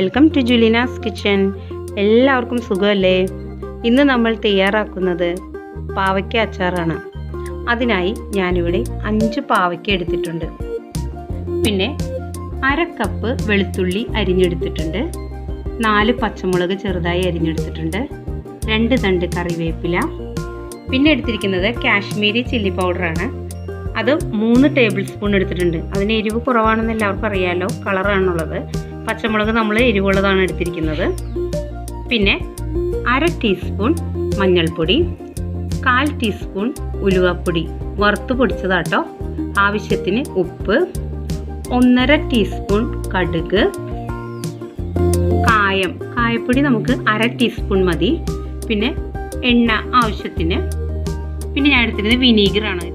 Welcome to Julina's kitchen. എല്ലാവർക്കും സുഖമല്ലേ? ഇന്ന് നമ്മൾ തയ്യാറാക്കുന്നത് പാവയ്ക്ക അച്ചാറാണ്. അതിനായി ഞാനിവിടെ 5 പാവയ്ക്ക എടുത്തിട്ടുണ്ട്. പിന്നെ 1/2 കപ്പ് വെളുത്തുള്ളി അരിഞ്ഞെടുത്തിട്ടുണ്ട്. 4 പച്ചമുളക് ചെറുതായി അരിഞ്ഞെടുത്തിട്ടുണ്ട്. 2 തണ്ട് കറിവേപ്പില. പിന്നെ എടുത്തിരിക്കുന്നത് കാശ്മീരി ചില്ലി പൗഡറാണ്. അത് 3 ടേബിൾ സ്പൂൺ എടുത്തിട്ടുണ്ട്. അതിന് എരിവ് കുറവാണെന്ന് എല്ലാവർക്കും അറിയാമല്ലോ, കളറാണുള്ളത്. പച്ചമുളക് നമ്മൾ എരിവുള്ളതാണ് എടുത്തിരിക്കുന്നത്. പിന്നെ 1/2 ടീസ്പൂൺ മഞ്ഞൾപ്പൊടി, 1/4 ടീസ്പൂൺ ഉലുവപ്പൊടി വറുത്ത് പൊടിച്ചതാട്ടോ. ആവശ്യത്തിന് ഉപ്പ്, 1/2 ടീസ്പൂൺ കടുക്, കായപ്പൊടി നമുക്ക് 1/2 ടീസ്പൂൺ മതി. പിന്നെ എണ്ണ ആവശ്യത്തിന്. പിന്നെ ഞാൻ എടുത്തിരുന്നത് വിനീഗറാണ്.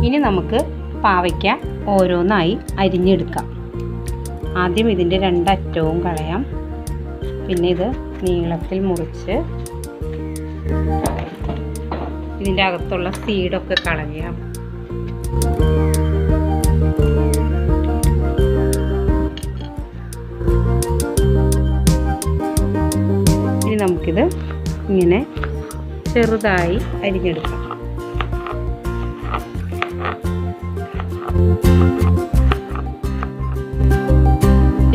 ഇനി നമുക്ക് പാവയ്ക്ക ഓരോന്നായി അരിഞ്ഞെടുക്കാം. ആദ്യം ഇതിൻ്റെ 2 അറ്റവും കളയാം. പിന്നെ ഇത് നീളത്തിൽ മുറിച്ച് ഇതിൻ്റെ അകത്തുള്ള സീഡൊക്കെ കളയാം. ഇനി നമുക്കിത് ഇങ്ങനെ ചെറുതായി അരിഞ്ഞെടുക്കാം.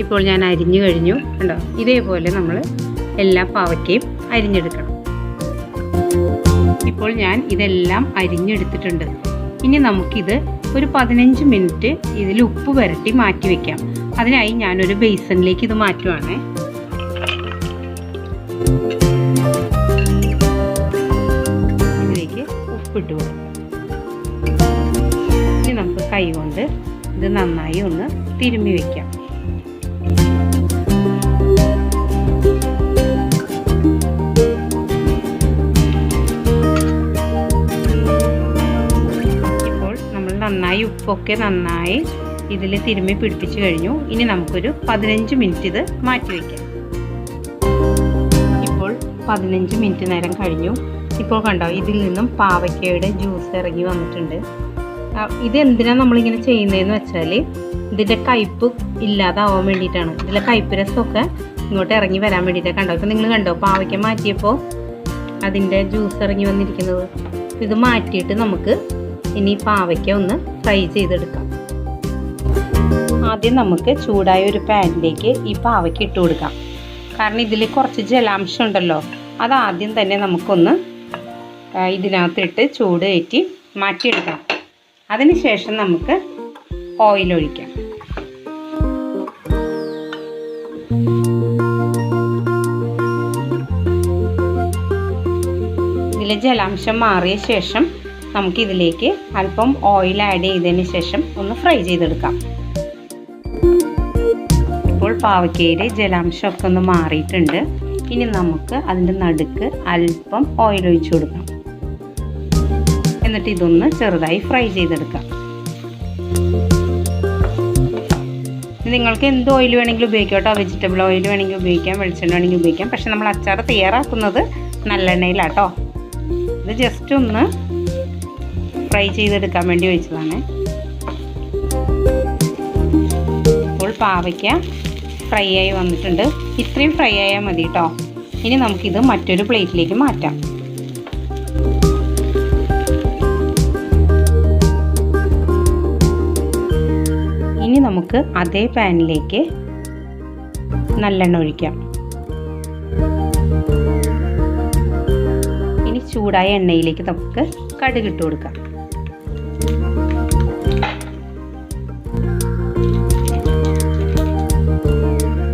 ഇപ്പോൾ ഞാൻ അരിഞ്ഞു കഴിഞ്ഞു. കണ്ടോ, ഇതേപോലെ നമ്മൾ എല്ലാ പാവയ്ക്കയും അരിഞ്ഞെടുക്കണം. ഇപ്പോൾ ഞാൻ ഇതെല്ലാം അരിഞ്ഞെടുത്തിട്ടുണ്ട്. ഇനി നമുക്കിത് ഒരു 15 മിനിറ്റ് ഇതിൽ ഉപ്പ് പുരട്ടി മാറ്റി വയ്ക്കാം. അതിനായി ഞാനൊരു ബേസണിലേക്ക് ഇത് മാറ്റുവാണ്. ഇതിലേക്ക് ഉപ്പിട്ട് കൊടുക്കും. ഇനി നമുക്ക് കൈ കൊണ്ട് ഇത് നന്നായി ഒന്ന് തിരുമ്മി വയ്ക്കാം. നന്നായി ഉപ്പൊക്കെ നന്നായി ഇതിൽ തിരുമ്മി പിടിപ്പിച്ച് കഴിഞ്ഞു. ഇനി നമുക്കൊരു 15 മിനിറ്റ് ഇത് മാറ്റി വയ്ക്കാം. ഇപ്പോൾ 15 മിനിറ്റ് നേരം കഴിഞ്ഞു. ഇപ്പോൾ കണ്ടോ, ഇതിൽ നിന്നും പാവയ്ക്കയുടെ ജ്യൂസ് ഇറങ്ങി വന്നിട്ടുണ്ട്. ഇത് എന്തിനാണ് നമ്മളിങ്ങനെ ചെയ്യുന്നതെന്ന് വെച്ചാൽ ഇതിൻ്റെ കയ്പ്പ് ഇല്ലാതാവാൻ വേണ്ടിയിട്ടാണ്. ഇതിലെ കയ്പ്പ് രസമൊക്കെ ഇങ്ങോട്ട് ഇറങ്ങി വരാൻ വേണ്ടിയിട്ടാണ്. കണ്ടോ, ഇപ്പം നിങ്ങൾ കണ്ടോ പാവയ്ക്ക മാറ്റിയപ്പോൾ അതിൻ്റെ ജ്യൂസ് ഇറങ്ങി വന്നിരിക്കുന്നത്. ഇത് മാറ്റിയിട്ട് നമുക്ക് ഇനി പാവയ്ക്ക ഒന്ന് ഫ്രൈ ചെയ്തെടുക്കാം. ആദ്യം നമുക്ക് ചൂടായ ഒരു പാനിലേക്ക് ഈ പാവയ്ക്ക ഇട്ട് കൊടുക്കാം. കാരണം ഇതിൽ കുറച്ച് ജലാംശം ഉണ്ടല്ലോ, അത് ആദ്യം തന്നെ നമുക്കൊന്ന് ഇതിനകത്തിട്ട് ചൂട് കയറ്റി മാറ്റിയെടുക്കാം. അതിനുശേഷം നമുക്ക് ഓയിൽ ഒഴിക്കാം. ഇതിലെ ജലാംശം മാറിയ ശേഷം നമുക്കിതിലേക്ക് അല്പം ഓയിൽ ആഡ് ചെയ്തതിന് ശേഷം ഒന്ന് ഫ്രൈ ചെയ്തെടുക്കാം. ഇപ്പോൾ പാവയ്ക്കയുടെ ജലാംശമൊക്കെ ഒന്ന് മാറിയിട്ടുണ്ട്. ഇനി നമുക്ക് അതിൻ്റെ നടുക്ക് അല്പം ഓയിൽ ഒഴിച്ചു കൊടുക്കാം. എന്നിട്ട് ഇതൊന്ന് ചെറുതായി ഫ്രൈ ചെയ്തെടുക്കാം. നിങ്ങൾക്ക് എന്ത് ഓയിൽ വേണമെങ്കിലും ഉപയോഗിക്കാം കേട്ടോ. വെജിറ്റബിൾ ഓയിൽ വേണമെങ്കിൽ ഉപയോഗിക്കാം, വെളിച്ചെണ്ണ വേണമെങ്കിൽ ഉപയോഗിക്കാം. പക്ഷെ നമ്മൾ അച്ചാർ തയ്യാറാക്കുന്നത് നല്ലെണ്ണയിലാട്ടോ. ഇത് ജസ്റ്റ് ഒന്ന് ഫ്രൈ ചെയ്തെടുക്കാൻ വേണ്ടി ഒഴിച്ചതാണ്. ഇപ്പോൾ പാവയ്ക്ക ഫ്രൈ ആയി വന്നിട്ടുണ്ട്. ഇത്രയും ഫ്രൈ ആയാൽ മതി കേട്ടോ. ഇനി നമുക്കിത് മറ്റൊരു പ്ലേറ്റിലേക്ക് മാറ്റാം. ഇനി നമുക്ക് അതേ പാനിലേക്ക് നല്ലെണ്ണ ഒഴിക്കാം. ഇനി ചൂടായ എണ്ണയിലേക്ക് നമുക്ക് കടുക് ഇട്ട് കൊടുക്കാം.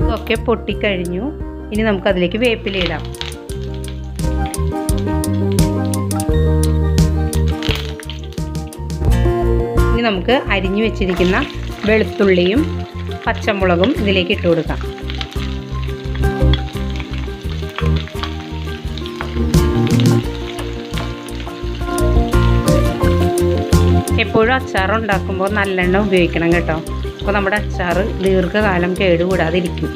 ഇതൊക്കെ പൊട്ടിക്കഴിഞ്ഞു. ഇനി നമുക്കതിലേക്ക് വേപ്പില ഇടാം. ഇനി നമുക്ക് അരിഞ്ഞു വെച്ചിരിക്കുന്ന വെളുത്തുള്ളിയും പച്ചമുളകും ഇതിലേക്ക് ഇട്ട് കൊടുക്കാം. എപ്പോഴും അച്ചാർ ഉണ്ടാക്കുമ്പോൾ നല്ലെണ്ണ ഉപയോഗിക്കണം കേട്ടോ. അപ്പോൾ നമ്മുടെ അച്ചാർ ദീർഘകാലം കേടുകൂടാതിരിക്കും.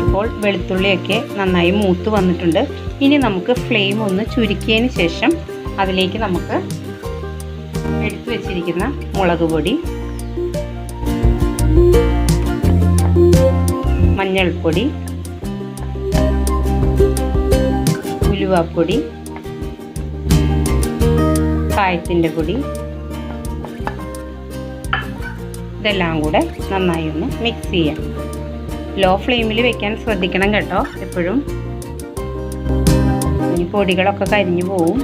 ഇപ്പോൾ വെളുത്തുള്ളിയൊക്കെ നന്നായി മൂത്ത് വന്നിട്ടുണ്ട്. ഇനി നമുക്ക് ഫ്ലെയിം ഒന്ന് ചുരുക്കിയതിന് ശേഷം അതിലേക്ക് നമുക്ക് എടുത്തു വെച്ചിരിക്കുന്ന മുളക് പൊടി, മഞ്ഞൾപ്പൊടി, ഉലുവാപ്പൊടി, കായത്തിൻ്റെ പൊടി, ഇതെല്ലാം കൂടെ നന്നായി ഒന്ന് മിക്സ് ചെയ്യാം. ലോ ഫ്ലെയിമിൽ വെക്കാൻ ശ്രദ്ധിക്കണം കേട്ടോ എപ്പോഴും, ഈ പൊടികളൊക്കെ കരിഞ്ഞു പോവും.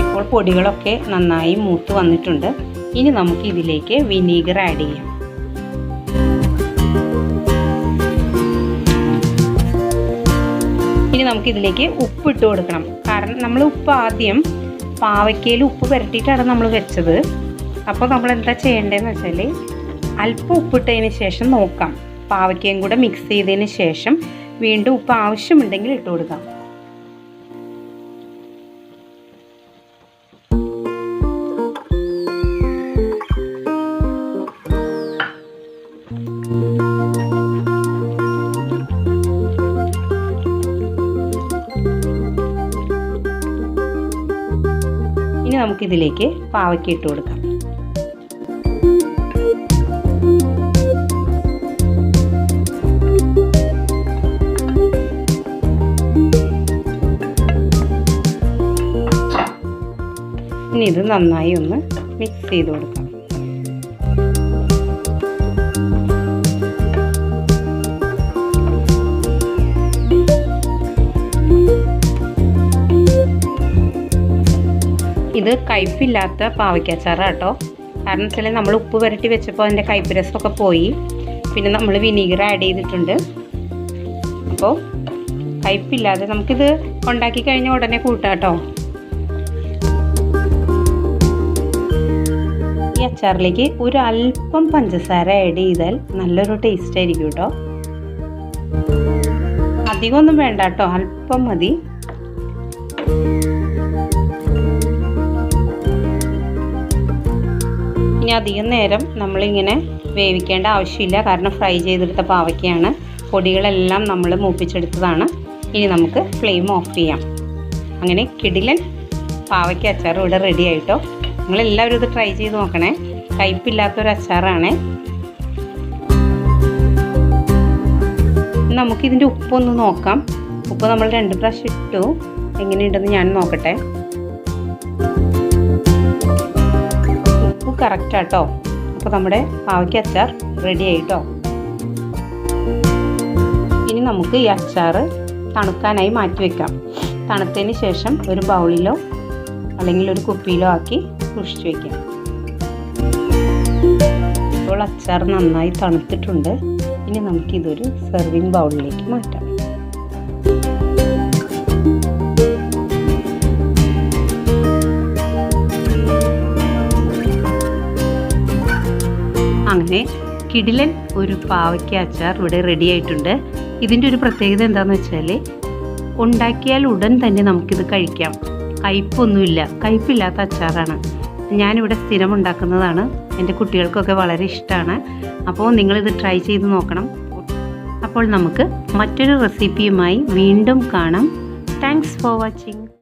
ഇപ്പോൾ പൊടികളൊക്കെ നന്നായി മൂത്ത് വന്നിട്ടുണ്ട്. ഇനി നമുക്ക് ഇതിലേക്ക് വിനീഗർ ആഡ് ചെയ്യാം. ഇനി നമുക്ക് ഇതിലേക്ക് ഉപ്പ് ഇട്ട് കൊടുക്കണം. കാരണം നമ്മൾ ഉപ്പ് ആദ്യം പാവയ്ക്കയിൽ ഉപ്പ് പുരട്ടിയിട്ടാണ് നമ്മൾ വെച്ചത്. അപ്പോൾ നമ്മൾ എന്താ ചെയ്യേണ്ടതെന്ന് വെച്ചാൽ അല്പം ഉപ്പിട്ടതിന് ശേഷം നോക്കാം. പാവയ്ക്കയും കൂടെ മിക്സ് ചെയ്തതിന് ശേഷം വീണ്ടും ഉപ്പ് ആവശ്യമുണ്ടെങ്കിൽ ഇട്ട് കൊടുക്കാം. ഇനി നമുക്കിതിലേക്ക് പാവയ്ക്ക ഇട്ട് കൊടുക്കാം. ഇനി ഇത് നന്നായി ഒന്ന് മിക്സ് ചെയ്ത് കൊടുക്കാം. ഇത് കയ്പില്ലാത്ത പാവയ്ക്ക അച്ചാറാണ് കേട്ടോ. കാരണം വെച്ചാൽ നമ്മൾ ഉപ്പ് പുരട്ടി വെച്ചപ്പോൾ അതിൻ്റെ കയ്പ്പ് രസമൊക്കെ പോയി. പിന്നെ നമ്മൾ വിനീഗർ ആഡ് ചെയ്തിട്ടുണ്ട്. അപ്പോൾ കയ്പില്ലാതെ നമുക്കിത് ഉണ്ടാക്കി കഴിഞ്ഞാൽ ഉടനെ കൂട്ടാം കേട്ടോ. ഈ അച്ചാറിലേക്ക് ഒരു അല്പം പഞ്ചസാര ആഡ് ചെയ്താൽ നല്ലൊരു ടേസ്റ്റ് ആയിരിക്കും കേട്ടോ. അധികമൊന്നും വേണ്ട കേട്ടോ, അല്പം മതി. ഇനി അധികം നേരം നമ്മളിങ്ങനെ വേവിക്കേണ്ട ആവശ്യമില്ല. കാരണം ഫ്രൈ ചെയ്തെടുത്ത പാവയ്ക്കയാണ്. പൊടികളെല്ലാം നമ്മൾ മൂപ്പിച്ചെടുത്തതാണ്. ഇനി നമുക്ക് ഫ്ലെയിം ഓഫ് ചെയ്യാം. അങ്ങനെ കിടിലൻ പാവയ്ക്ക അച്ചാർ ഇവിടെ റെഡി ആയിട്ടോ. നിങ്ങളെല്ലാവരും ഇത് ട്രൈ ചെയ്ത് നോക്കണേ. കയ്പില്ലാത്തൊരു അച്ചാറാണേ. നമുക്കിതിൻ്റെ ഉപ്പൊന്ന് നോക്കാം. ഉപ്പ് നമ്മൾ 2 പ്രാവശ്യം ഇട്ടു. എങ്ങനെയുണ്ടെന്ന് ഞാൻ നോക്കട്ടെ. ഉപ്പ് കറക്റ്റാട്ടോ. അപ്പോൾ നമ്മുടെ പാവയ്ക്ക അച്ചാർ റെഡി ആയിട്ടോ. ഇനി നമുക്ക് ഈ അച്ചാർ തണുക്കാനായി മാറ്റി വെക്കാം. തണുത്തതിന് ശേഷം ഒരു ബൗളിലോ അല്ലെങ്കിൽ ഒരു കുപ്പിയിലോ ആക്കി സൂക്ഷിച്ച് വയ്ക്കാം. ഇപ്പോൾ അച്ചാർ നന്നായി തണുത്തിട്ടുണ്ട്. ഇനി നമുക്കിതൊരു സെർവിങ് ബൗളിലേക്ക് മാറ്റാം. അങ്ങനെ കിടിലൻ ഒരു പാവയ്ക്ക അച്ചാർ ഇവിടെ റെഡി ആയിട്ടുണ്ട്. ഇതിൻ്റെ ഒരു പ്രത്യേകത എന്താണെന്ന് വെച്ചാൽ ഉണ്ടാക്കിയാൽ ഉടൻ തന്നെ നമുക്കിത് കഴിക്കാം. കയ്പൊന്നുമില്ല, കയ്പില്ലാത്ത അച്ചാറാണ്. ഞാനിവിടെ സ്ഥിരം ഉണ്ടാക്കുന്നതാണ്. എൻ്റെ കുട്ടികൾക്കൊക്കെ വളരെ ഇഷ്ടമാണ്. അപ്പോൾ നിങ്ങളിത് ട്രൈ ചെയ്ത് നോക്കണം. അപ്പോൾ നമുക്ക് മറ്റൊരു റെസിപ്പിയുമായി വീണ്ടും കാണാം. Thanks for watching.